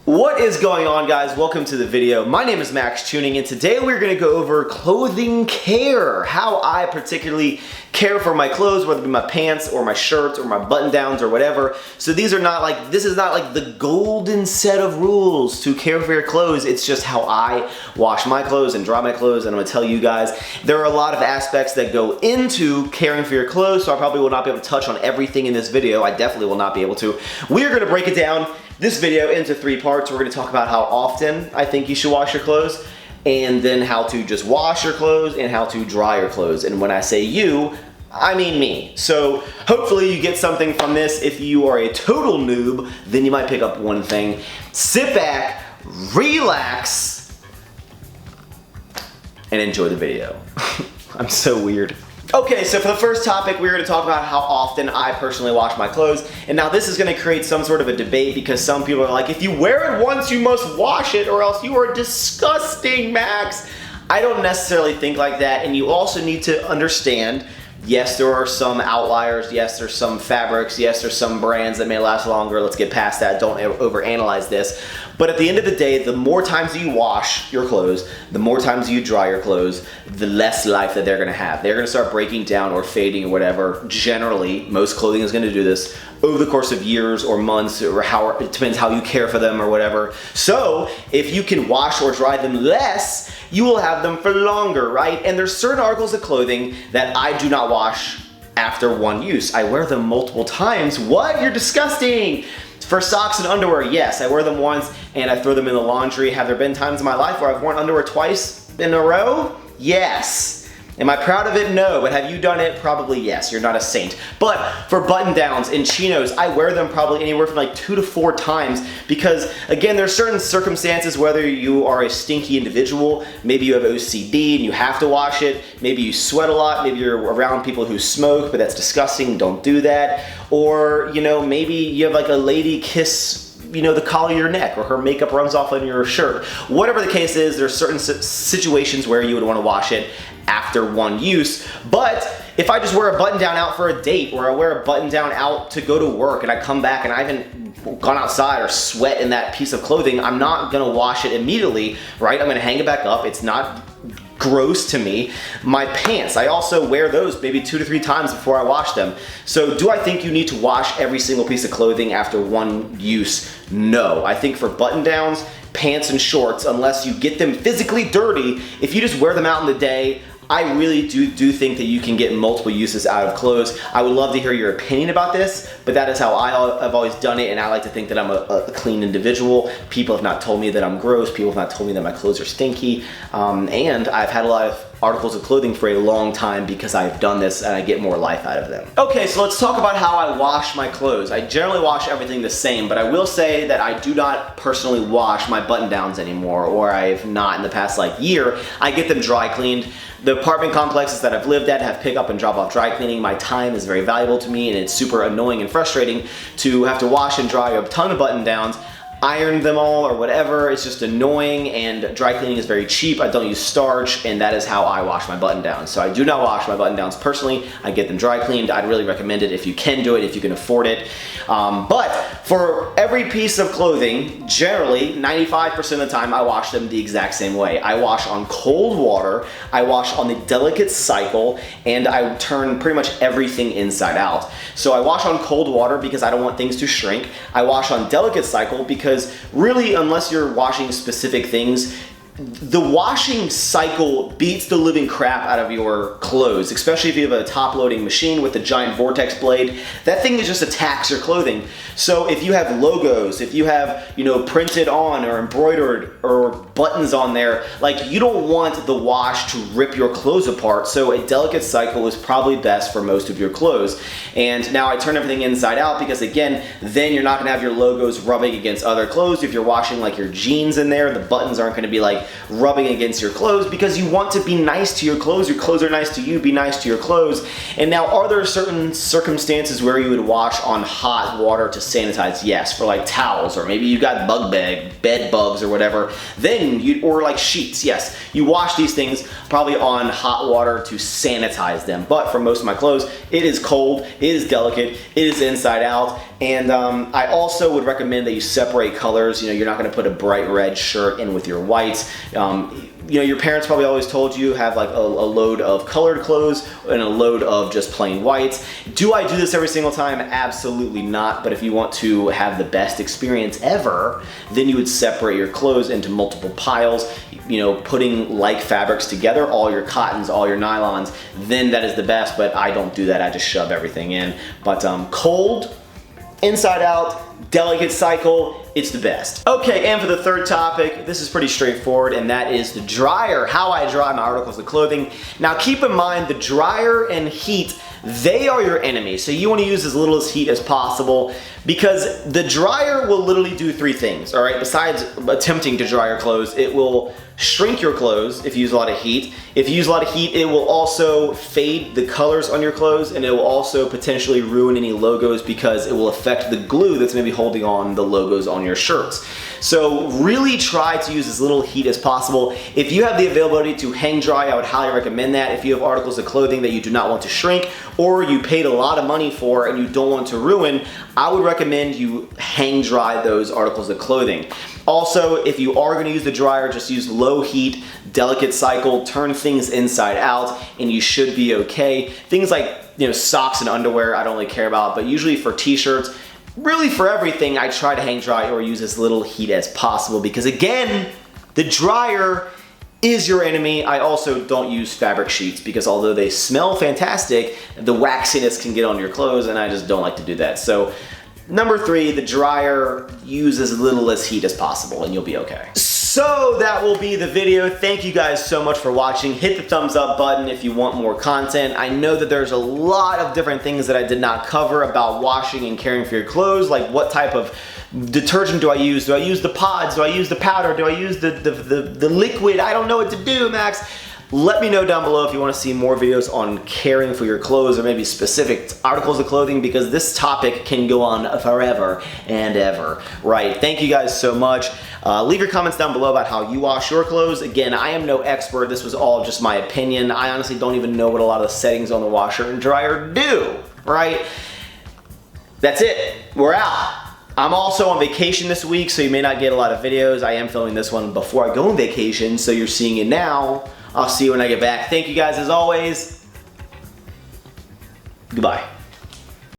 What is going on, guys? Welcome to the video. My name is Max Tuning, and today we're going to go over clothing care. How I particularly care for my clothes, whether it be my pants or my shirts or my button downs or whatever. So this is not like the golden set of rules to care for your clothes. It's just how I wash my clothes and dry my clothes, and I'm going to tell you guys there are a lot of aspects that go into caring for your clothes, so I probably will not be able to touch on everything in this video. I definitely will not be able to. We're going to break it down this video into 3 parts. We're going to talk about how often I think you should wash your clothes, and then how to just wash your clothes and how to dry your clothes. And when I say you, I mean me. So hopefully you get something from this. If you are a total noob, then you might pick up one thing. Sit back, relax, and enjoy the video. I'm so weird. Okay, so for the first topic, we're going to talk about how often I personally wash my clothes. And now this is going to create some sort of a debate because some people are like, if you wear it once, you must wash it or else you are disgusting, Max. I don't necessarily think like that, and you also need to understand, yes, there are some outliers, yes, there's some fabrics, yes, there's some brands that may last longer. Let's get past that, don't overanalyze this. But at the end of the day, the more times you wash your clothes, the more times you dry your clothes, the less life that they're gonna have. They're gonna start breaking down or fading or whatever. Generally, most clothing is gonna do this over the course of years or months, or it depends how you care for them or whatever. So if you can wash or dry them less, you will have them for longer, right? And there's certain articles of clothing that I do not wash after one use. I wear them multiple times. What? You're disgusting. For socks and underwear, yes, I wear them once and I throw them in the laundry. Have there been times in my life where I've worn underwear twice in a row? Yes. Am I proud of it? No. But have you done it? Probably yes. You're not a saint. But for button downs and chinos, I wear them probably anywhere from like 2 to 4 times because, again, there's certain circumstances, whether you are a stinky individual, maybe you have OCD and you have to wash it, maybe you sweat a lot, maybe you're around people who smoke, but that's disgusting, don't do that. Or, you know, maybe you have like a lady kiss, you know, the collar of your neck, or her makeup runs off on your shirt. Whatever the case is, there's certain situations where you would want to wash it after one use. But if I just wear a button down out for a date, or I wear a button down out to go to work and I come back and I haven't gone outside or sweat in that piece of clothing, I'm not gonna wash it immediately, right? I'm gonna hang it back up. It's not gross to me. My pants, I also wear those maybe 2 to 3 times before I wash them. So do I think you need to wash every single piece of clothing after one use? No. I think for button downs, pants and shorts, unless you get them physically dirty, if you just wear them out in the day, I really do think that you can get multiple uses out of clothes. I would love to hear your opinion about this, but that is how I've always done it, and I like to think that I'm a clean individual. People have not told me that I'm gross. People have not told me that my clothes are stinky, and I've had a lot of articles of clothing for a long time because I've done this and I get more life out of them. Okay, so let's talk about how I wash my clothes. I generally wash everything the same, but I will say that I do not personally wash my button downs anymore, or I've not in the past like year. I get them dry cleaned. The apartment complexes that I've lived at have pick up and drop off dry cleaning. My time is very valuable to me, and it's super annoying and frustrating to have to wash and dry a ton of button downs, iron them all or whatever. It's just annoying, and dry cleaning is very cheap. I don't use starch, and that is how I wash my button downs. So I do not wash my button downs personally. I get them dry cleaned. I'd really recommend it if you can do it, if you can afford it. But for every piece of clothing, generally 95% of the time I wash them the exact same way. I wash on cold water, I wash on the delicate cycle, and I turn pretty much everything inside out. So I wash on cold water because I don't want things to shrink. I wash on delicate cycle because really, unless you're washing specific things, the washing cycle beats the living crap out of your clothes, especially if you have a top-loading machine with a giant vortex blade. That thing just attacks your clothing. So if you have logos, if you have, you know, printed on or embroidered or buttons on there, like, you don't want the wash to rip your clothes apart. So a delicate cycle is probably best for most of your clothes. And now I turn everything inside out because, again, then you're not gonna have your logos rubbing against other clothes. If you're washing like your jeans in there, the buttons aren't gonna be like rubbing against your clothes because you want to be nice to your clothes. Your clothes are nice to you, be nice to your clothes. And now, are there certain circumstances where you would wash on hot water to sanitize? Yes, for like towels, or maybe you got bed bugs or whatever. Then or like sheets, yes. You wash these things probably on hot water to sanitize them. But for most of my clothes, it is cold, it is delicate, it is inside out, And I also would recommend that you separate colors. You know, you're not going to put a bright red shirt in with your whites. You know, your parents probably always told you have like a load of colored clothes and a load of just plain whites. Do I do this every single time? Absolutely not. But if you want to have the best experience ever, then you would separate your clothes into multiple piles, you know, putting like fabrics together, all your cottons, all your nylons, then that is the best. But I don't do that. I just shove everything in. But cold, inside out, delicate cycle, it's the best. Okay, and for the third topic, this is pretty straightforward, and that is the dryer, how I dry my articles of clothing. Now keep in mind, the dryer and heat, they are your enemy. So you want to use as little as heat as possible, because the dryer will literally do three things, all right? Besides attempting to dry your clothes, it will shrink your clothes if you use a lot of heat. If you use a lot of heat, it will also fade the colors on your clothes, and it will also potentially ruin any logos because it will affect the glue that's going to be holding on the logos on your shirts. So really try to use as little heat as possible. If you have the availability to hang dry, I would highly recommend that. If you have articles of clothing that you do not want to shrink, or you paid a lot of money for and you don't want to ruin, I would recommend you hang dry those articles of clothing. Also, if you are going to use the dryer, just use low heat, delicate cycle, turn things inside out, and you should be okay. Things like, you know, socks and underwear, I don't really care about, but usually for t-shirts, really for everything, I try to hang dry or use as little heat as possible, because again, the dryer is your enemy. I also don't use fabric sheets because although they smell fantastic, the waxiness can get on your clothes, and I just don't like to do that. So number 3, the dryer, use as little as heat as possible and you'll be okay. So that will be the video. Thank you guys so much for watching. Hit the thumbs up button if you want more content. I know that there's a lot of different things that I did not cover about washing and caring for your clothes, like what type of detergent do I use? Do I use the pods? Do I use the powder? Do I use the liquid? I don't know what to do, Max. Let me know down below if you want to see more videos on caring for your clothes or maybe specific articles of clothing, because this topic can go on forever and ever. Right, thank you guys so much. Leave your comments down below about how you wash your clothes. Again, I am no expert. This was all just my opinion. I honestly don't even know what a lot of the settings on the washer and dryer do, right? That's it. We're out. I'm also on vacation this week, so you may not get a lot of videos. I am filming this one before I go on vacation, so you're seeing it now. I'll see you when I get back. Thank you guys as always. Goodbye.